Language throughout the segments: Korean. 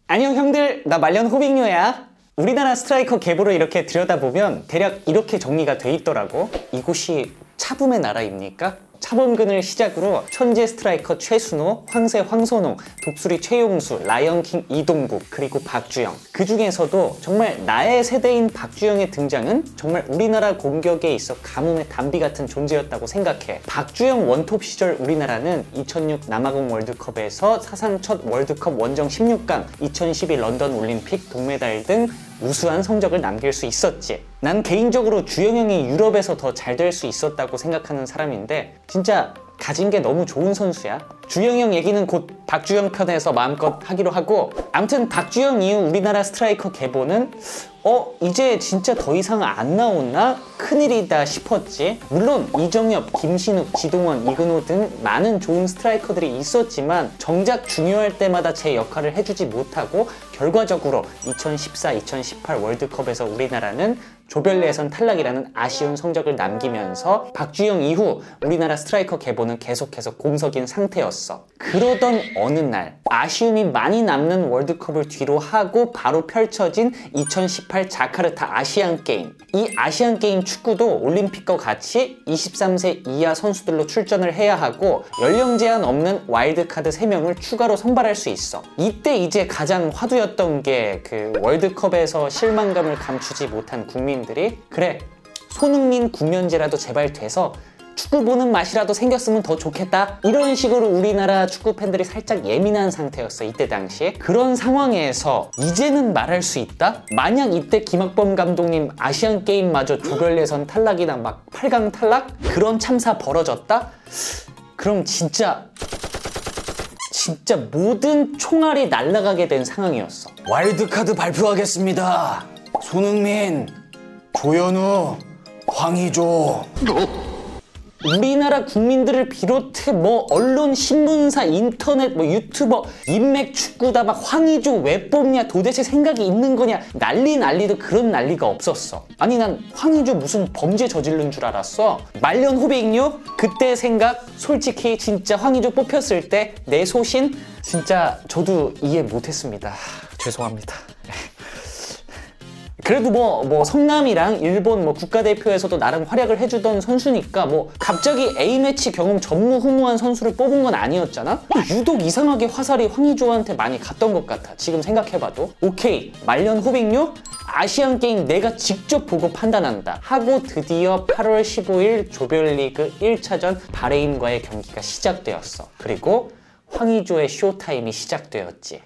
안녕 형들, 나 말년 호빙요야. 우리나라 스트라이커 계보를 이렇게 들여다보면 대략 이렇게 정리가 돼 있더라고. 이곳이 차붐의 나라입니까? 차범근을 시작으로 천재 스트라이커 최순호, 황새 황선홍, 독수리 최용수, 라이언킹 이동국, 그리고 박주영. 그 중에서도 정말 나의 세대인 박주영의 등장은 정말 우리나라 공격에 있어 가뭄의 단비 같은 존재였다고 생각해. 박주영 원톱 시절 우리나라는 2006 남아공 월드컵에서 사상 첫 월드컵 원정 16강, 2012 런던 올림픽 동메달 등 우수한 성적을 남길 수 있었지. 난 개인적으로 주영 형이 유럽에서 더 잘 될 수 있었다고 생각하는 사람인데 진짜 가진 게 너무 좋은 선수야. 주영 형 얘기는 곧 박주영 편에서 마음껏 하기로 하고, 아무튼 박주영 이후 우리나라 스트라이커 계보는 이제 진짜 더 이상 안 나오나? 큰일이다 싶었지. 물론 이정엽, 김신욱, 지동원, 이근호 등 많은 좋은 스트라이커들이 있었지만 정작 중요할 때마다 제 역할을 해주지 못하고 결과적으로 2014, 2018 월드컵에서 우리나라는 조별 예선 탈락이라는 아쉬운 성적을 남기면서 박주영 이후 우리나라 스트라이커 계보는 계속해서 공석인 상태였어. 그러던 어느 날 아쉬움이 많이 남는 월드컵을 뒤로 하고 바로 펼쳐진 2018 자카르타 아시안게임. 이 아시안게임 축구도 올림픽과 같이 23세 이하 선수들로 출전을 해야 하고 연령 제한 없는 와일드카드 3명을 추가로 선발할 수 있어. 이때 이제 가장 화두였던 게 그 월드컵에서 실망감을 감추지 못한 국민들이 그래, 손흥민 구면제라도 제발 돼서 축구 보는 맛이라도 생겼으면 더 좋겠다, 이런 식으로 우리나라 축구 팬들이 살짝 예민한 상태였어 이때 당시에. 그런 상황에서 이제는 말할 수 있다? 만약 이때 김학범 감독님 아시안게임마저 조별 예선 탈락이나 막 8강 탈락? 그런 참사 벌어졌다? 그럼 진짜 모든 총알이 날아가게 된 상황이었어. 와일드카드 발표하겠습니다. 손흥민, 조현우, 황의조. 우리나라 국민들을 비롯해 언론, 신문사, 인터넷, 유튜버, 인맥 축구다 막 황의조 왜 뽑냐, 도대체 생각이 있는 거냐, 난리도 그런 난리가 없었어. 아니 난 황의조 무슨 범죄 저지른 줄 알았어. 말년 호빙요? 그때 생각 솔직히 진짜 황의조 뽑혔을 때 내 소신 진짜 저도 이해 못했습니다. 죄송합니다. 그래도 성남이랑 일본 국가대표에서도 나름 활약을 해주던 선수니까 갑자기 A매치 경험 전무후무한 선수를 뽑은 건 아니었잖아? 유독 이상하게 화살이 황의조한테 많이 갔던 것 같아 지금 생각해봐도. 오케이, 말년 호빙요? 아시안게임 내가 직접 보고 판단한다 하고 드디어 8월 15일 조별리그 1차전 바레인과의 경기가 시작되었어. 그리고 황의조의 쇼타임이 시작되었지.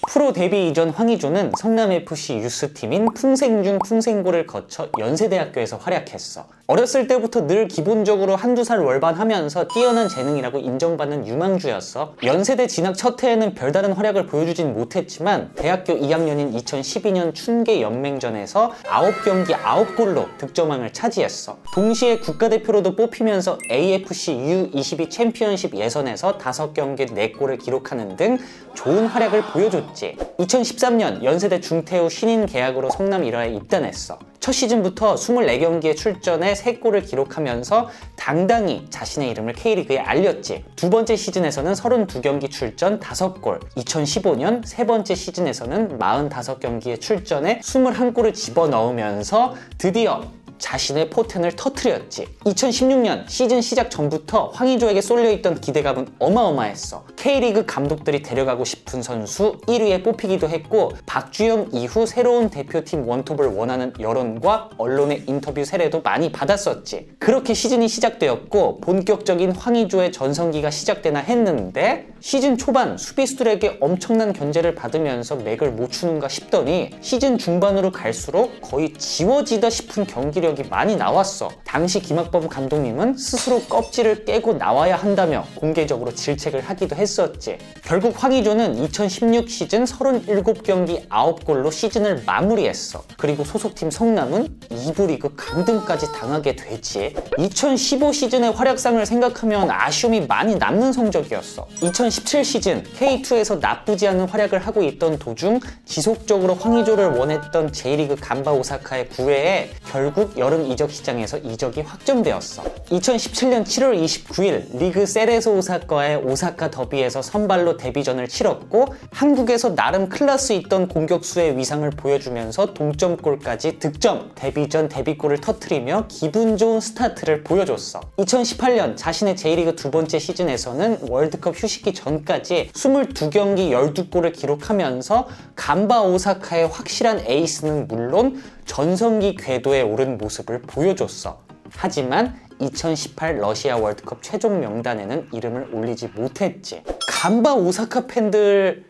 프로 데뷔 이전 황의조는 성남FC 유스팀인 풍생중 풍생고를 거쳐 연세대학교에서 활약했어. 어렸을 때부터 늘 기본적으로 한두 살 월반하면서 뛰어난 재능이라고 인정받는 유망주였어. 연세대 진학 첫 해에는 별다른 활약을 보여주진 못했지만 대학교 2학년인 2012년 춘계 연맹전에서 9경기 9골로 득점왕을 차지했어. 동시에 국가대표로도 뽑히면서 AFC U22 챔피언십 예선에서 5경기 4골을 기록하는 등 좋은 활약을 보여줬지. 2013년 연세대 중퇴 후 신인 계약으로 성남 1화에 입단했어. 첫 시즌부터 24경기에 출전해 3골을 기록하면서 당당히 자신의 이름을 K리그에 알렸지. 두 번째 시즌에서는 32경기 출전 5골, 2015년 세 번째 시즌에서는 45경기에 출전해 21골을 집어넣으면서 드디어 자신의 포텐을 터뜨렸지. 2016년 시즌 시작 전부터 황의조에게 쏠려있던 기대감은 어마어마했어. K리그 감독들이 데려가고 싶은 선수 1위에 뽑히기도 했고 박주영 이후 새로운 대표팀 원톱을 원하는 여론과 언론의 인터뷰 세례도 많이 받았었지. 그렇게 시즌이 시작되었고 본격적인 황의조의 전성기가 시작되나 했는데 시즌 초반 수비수들에게 엄청난 견제를 받으면서 맥을 못 추는가 싶더니 시즌 중반으로 갈수록 거의 지워지다 싶은 경기력이 많이 나왔어. 당시 김학범 감독님은 스스로 껍질을 깨고 나와야 한다며 공개적으로 질책을 하기도 했었지. 결국 황의조는 2016 시즌 37경기 9골로 시즌을 마무리했어. 그리고 소속팀 성남은 2부 리그 강등까지 당하게 되지. 2015 시즌의 활약상을 생각하면 아쉬움이 많이 남는 성적이었어. 2017 시즌 K2에서 나쁘지 않은 활약을 하고 있던 도중 지속적으로 황의조를 원했던 J리그 간바 오사카의 구애에 결국 여름 이적 시장에서 이적이 확정되었어. 2017년 7월 29일 리그 세레소 오사카와의 오사카 더비에서 선발로 데뷔전을 치렀고 한국에서 나름 클래스 있던 공격수의 위상을 보여주면서 동점골까지 득점, 데뷔전 데뷔골을 터뜨리며 기분 좋은 스타트를 보여줬어. 2018년 자신의 J리그 두 번째 시즌에서는 월드컵 휴식기 전까지 22경기 12골을 기록하면서 간바 오사카의 확실한 에이스는 물론 전성기 궤도에 오른 모습을 보여줬어. 하지만 2018 러시아 월드컵 최종 명단에는 이름을 올리지 못했지. 간바 오사카 팬들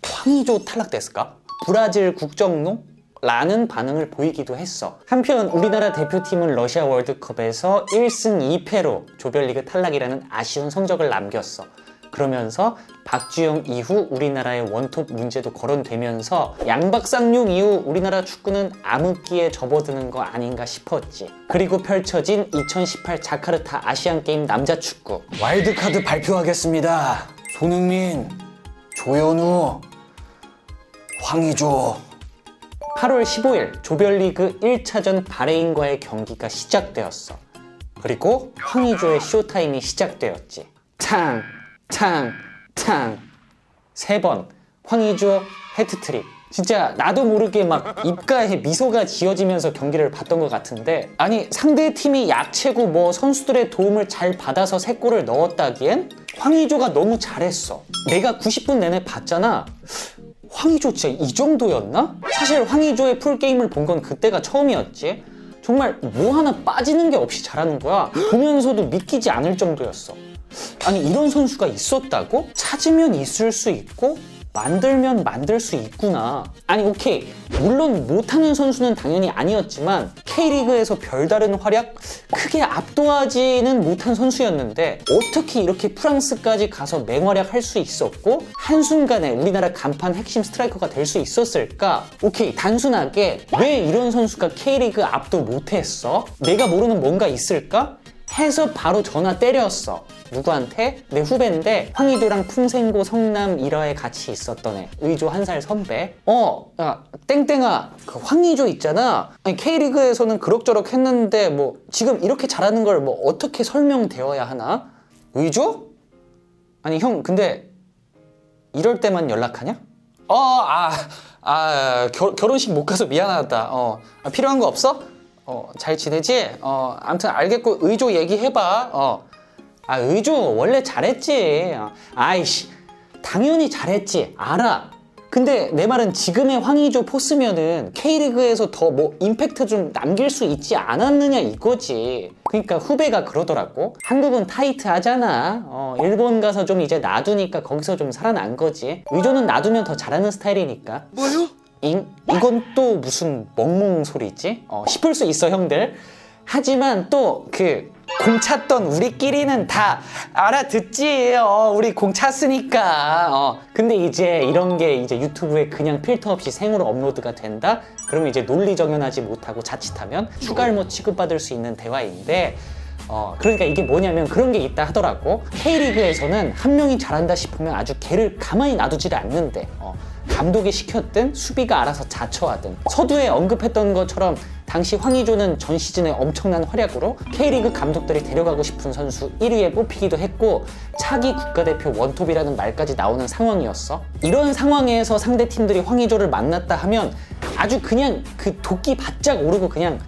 황의조 탈락됐을까? 브라질 국정농? 라는 반응을 보이기도 했어. 한편 우리나라 대표팀은 러시아 월드컵에서 1승 2패로 조별리그 탈락이라는 아쉬운 성적을 남겼어. 그러면서 박주영 이후 우리나라의 원톱 문제도 거론되면서 양박쌍용 이후 우리나라 축구는 암흑기에 접어드는 거 아닌가 싶었지. 그리고 펼쳐진 2018 자카르타 아시안게임 남자축구. 와일드카드 발표하겠습니다. 손흥민, 조현우, 황의조. 8월 15일 조별리그 1차전 바레인과의 경기가 시작되었어. 그리고 황의조의 쇼타임이 시작되었지. 탕! 탕! 탕! 3번 황의조 해트트릭. 진짜 나도 모르게 막 입가에 미소가 지어지면서 경기를 봤던 것 같은데, 아니 상대팀이 약체고 뭐 선수들의 도움을 잘 받아서 3골을 넣었다기엔 황의조가 너무 잘했어. 내가 90분 내내 봤잖아. 황의조 진짜 이 정도였나? 사실 황의조의 풀게임을 본 건 그때가 처음이었지. 정말 뭐 하나 빠지는 게 없이 잘하는 거야. 보면서도 믿기지 않을 정도였어. 아니 이런 선수가 있었다고? 찾으면 있을 수 있고 만들면 만들 수 있구나. 아니 오케이, 물론 못하는 선수는 당연히 아니었지만 K리그에서 별다른 활약? 크게 압도하지는 못한 선수였는데 어떻게 이렇게 프랑스까지 가서 맹활약할 수 있었고 한순간에 우리나라 간판 핵심 스트라이커가 될 수 있었을까? 오케이, 단순하게 왜 이런 선수가 K리그 압도 못했어? 내가 모르는 뭔가 있을까? 해서 바로 전화 때렸어. 누구한테? 내 후배인데 황의조랑 풍생고 성남 1화에 같이 있었던 애. 의조 1살 선배. 야 땡땡아, 그 황의조 있잖아. 아니 K리그에서는 그럭저럭 했는데 뭐 지금 이렇게 잘하는 걸 뭐 어떻게 설명되어야 하나? 의조? 아니 형 근데 이럴 때만 연락하냐? 결혼식 못 가서 미안하다. 필요한 거 없어? 잘 지내지? 아무튼 알겠고 의조 얘기해봐. 의조 원래 잘했지. 아이씨, 당연히 잘했지. 알아. 근데 내 말은 지금의 황의조 포스면은 K리그에서 더 뭐 임팩트 좀 남길 수 있지 않았느냐 이거지. 그러니까 후배가 그러더라고. 한국은 타이트하잖아. 일본 가서 좀 이제 놔두니까 거기서 좀 살아난 거지. 의조는 놔두면 더 잘하는 스타일이니까. 뭐요? 이건 또 무슨 멍멍 소리지? 싶을 수 있어 형들. 하지만 또 공 찼던 우리끼리는 다 알아듣지. 우리 공 찼으니까. 근데 이제 이런 게 이제 유튜브에 그냥 필터 없이 생으로 업로드가 된다? 그러면 이제 논리정연하지 못하고 자칫하면 추갈모 취급받을 수 있는 대화인데, 그러니까 이게 뭐냐면 그런 게 있다 하더라고. K리그에서는 한 명이 잘한다 싶으면 아주 걔를 가만히 놔두지를 않는데, 감독이 시켰든 수비가 알아서 자처하든. 서두에 언급했던 것처럼 당시 황의조는 전 시즌에 엄청난 활약으로 K리그 감독들이 데려가고 싶은 선수 1위에 뽑히기도 했고 차기 국가대표 원톱이라는 말까지 나오는 상황이었어. 이런 상황에서 상대팀들이 황의조를 만났다 하면 아주 그냥 그 도끼 바짝 오르고 그냥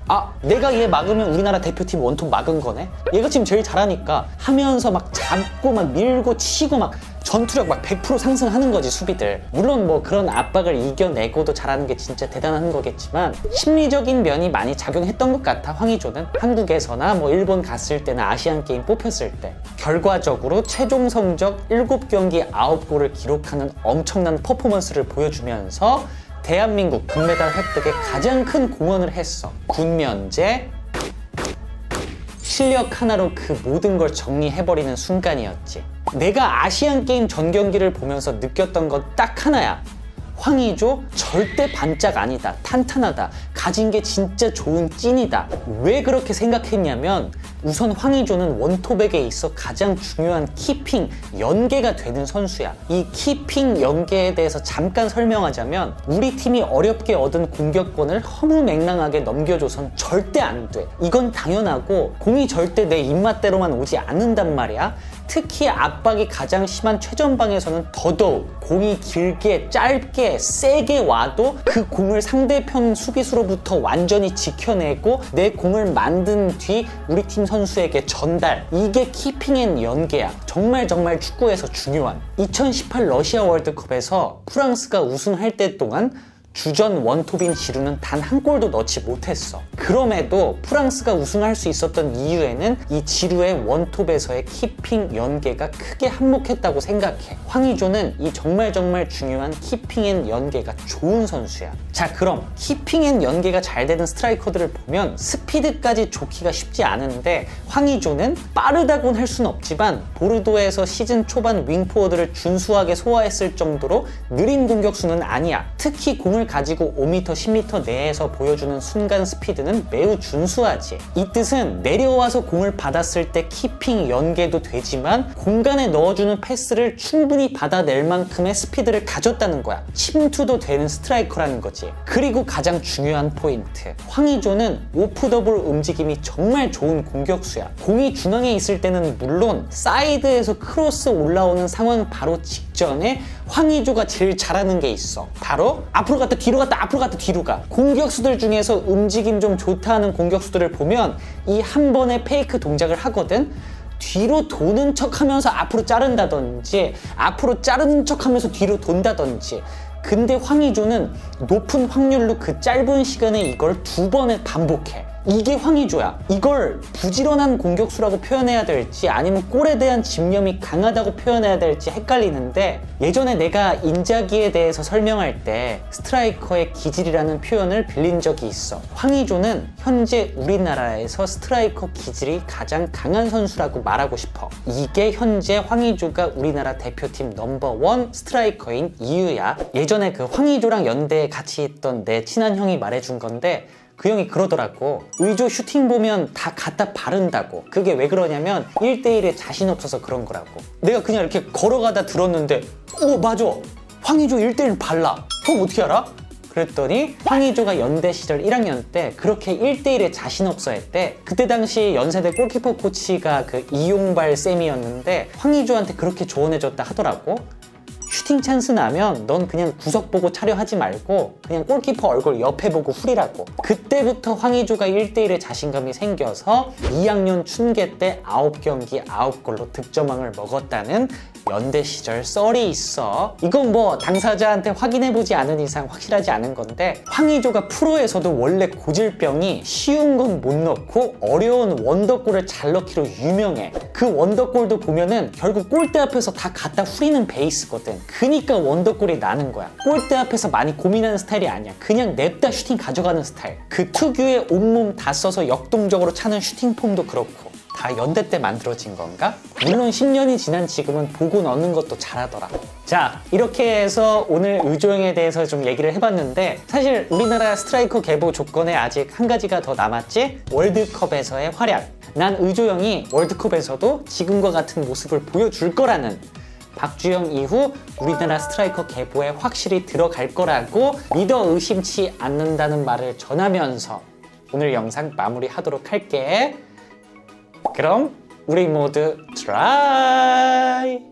내가 얘 막으면 우리나라 대표팀 원톱 막은 거네? 얘가 지금 제일 잘하니까 하면서 막 잡고 막 밀고 치고 막 전투력 막 100% 상승하는 거지 수비들. 물론 뭐 그런 압박을 이겨내고도 잘하는 게 진짜 대단한 거겠지만 심리적인 면이 많이 작용했던 것 같아. 황의조는 한국에서나 뭐 일본 갔을 때나 아시안게임 뽑혔을 때 결과적으로 최종 성적 7경기 9골을 기록하는 엄청난 퍼포먼스를 보여주면서 대한민국 금메달 획득에 가장 큰 공헌을 했어. 군면제, 실력 하나로 그 모든 걸 정리해버리는 순간이었지. 내가 아시안게임 전 경기를 보면서 느꼈던 건 딱 하나야. 황의조 절대 반짝 아니다. 탄탄하다. 가진 게 진짜 좋은 찐이다. 왜 그렇게 생각했냐면 우선 황의조는 원톱백에 있어 가장 중요한 키핑, 연계가 되는 선수야. 이 키핑 연계에 대해서 잠깐 설명하자면 우리 팀이 어렵게 얻은 공격권을 허무맹랑하게 넘겨줘선 절대 안 돼. 이건 당연하고 공이 절대 내 입맛대로만 오지 않는단 말이야. 특히 압박이 가장 심한 최전방에서는 더더욱 공이 길게, 짧게, 세게 와도 그 공을 상대편 수비수로부터 완전히 지켜내고 내 공을 만든 뒤 우리 팀 선수에게 전달. 이게 키핑 앤 연계야. 정말 축구에서 중요한. 2018 러시아 월드컵에서 프랑스가 우승할 때 동안 주전 원톱인 지루는 단 한 골도 넣지 못했어. 그럼에도 프랑스가 우승할 수 있었던 이유에는 이 지루의 원톱에서의 키핑 연계가 크게 한몫했다고 생각해. 황의조는 이 정말 중요한 키핑 앤 연계가 좋은 선수야. 자, 그럼 키핑 앤 연계가 잘 되는 스트라이커들을 보면 스피드까지 좋기가 쉽지 않은데 황의조는 빠르다고는 할 수는 없지만 보르도에서 시즌 초반 윙포워드를 준수하게 소화했을 정도로 느린 공격수는 아니야. 특히 공을 가지고 5m, 10m 내에서 보여주는 순간 스피드는 매우 준수하지. 이 뜻은 내려와서 공을 받았을 때 키핑 연계도 되지만 공간에 넣어주는 패스를 충분히 받아낼 만큼의 스피드를 가졌다는 거야. 침투도 되는 스트라이커라는 거지. 그리고 가장 중요한 포인트. 황의조는 오프더볼 움직임이 정말 좋은 공격수야. 공이 중앙에 있을 때는 물론 사이드에서 크로스 올라오는 상황 바로 직전에 황의조가 제일 잘하는 게 있어. 바로 앞으로 갔다 뒤로 갔다 앞으로 갔다 뒤로 가. 공격수들 중에서 움직임 좀 좋다 하는 공격수들을 보면 이 한 번의 페이크 동작을 하거든. 뒤로 도는 척 하면서 앞으로 자른다든지 앞으로 자르는 척 하면서 뒤로 돈다든지. 근데 황의조는 높은 확률로 그 짧은 시간에 이걸 2번에 반복해. 이게 황의조야. 이걸 부지런한 공격수라고 표현해야 될지 아니면 골에 대한 집념이 강하다고 표현해야 될지 헷갈리는데 예전에 내가 인자기에 대해서 설명할 때 스트라이커의 기질이라는 표현을 빌린 적이 있어. 황의조는 현재 우리나라에서 스트라이커 기질이 가장 강한 선수라고 말하고 싶어. 이게 현재 황의조가 우리나라 대표팀 넘버1 스트라이커인 이유야. 예전에 그 황의조랑 연대에 같이 있던 내 친한 형이 말해준 건데 그 형이 그러더라고. 의조 슈팅 보면 다 갖다 바른다고. 그게 왜 그러냐면 1대1에 자신 없어서 그런 거라고. 내가 그냥 이렇게 걸어가다 들었는데 맞아, 황의조 1대1 발라. 형 어떻게 알아? 그랬더니 황의조가 연대 시절 1학년 때 그렇게 1대1에 자신 없어 했대. 그때 당시 연세대 골키퍼 코치가 그 이용발 쌤이었는데 황의조한테 그렇게 조언해줬다 하더라고. 슈팅 찬스 나면 넌 그냥 구석 보고 차려하지 말고 그냥 골키퍼 얼굴 옆에 보고 후리라고. 그때부터 황의조가 1대1의 자신감이 생겨서 2학년 춘계 때 9경기 9골로 득점왕을 먹었다는 연대 시절 썰이 있어. 이건 뭐 당사자한테 확인해보지 않은 이상 확실하지 않은 건데 황의조가 프로에서도 원래 고질병이 쉬운 건 못 넣고 어려운 원더골을 잘 넣기로 유명해. 그 원더골도 보면은 결국 골대 앞에서 다 갖다 후리는 베이스거든. 그니까 원더골이 나는 거야. 골대 앞에서 많이 고민하는 스타일이 아니야. 그냥 냅다 슈팅 가져가는 스타일. 그 특유의 온몸 다 써서 역동적으로 차는 슈팅 폼도 그렇고 다 연대 때 만들어진 건가? 물론 10년이 지난 지금은 보고 넣는 것도 잘하더라. 자, 이렇게 해서 오늘 의조형에 대해서 좀 얘기를 해봤는데 사실 우리나라 스트라이커 계보 조건에 아직 한 가지가 더 남았지? 월드컵에서의 활약. 난 의조형이 월드컵에서도 지금과 같은 모습을 보여줄 거라는, 박주영 이후 우리나라 스트라이커 계보에 확실히 들어갈 거라고 믿어 의심치 않는다는 말을 전하면서 오늘 영상 마무리하도록 할게. 그럼 우리 모두 트라이!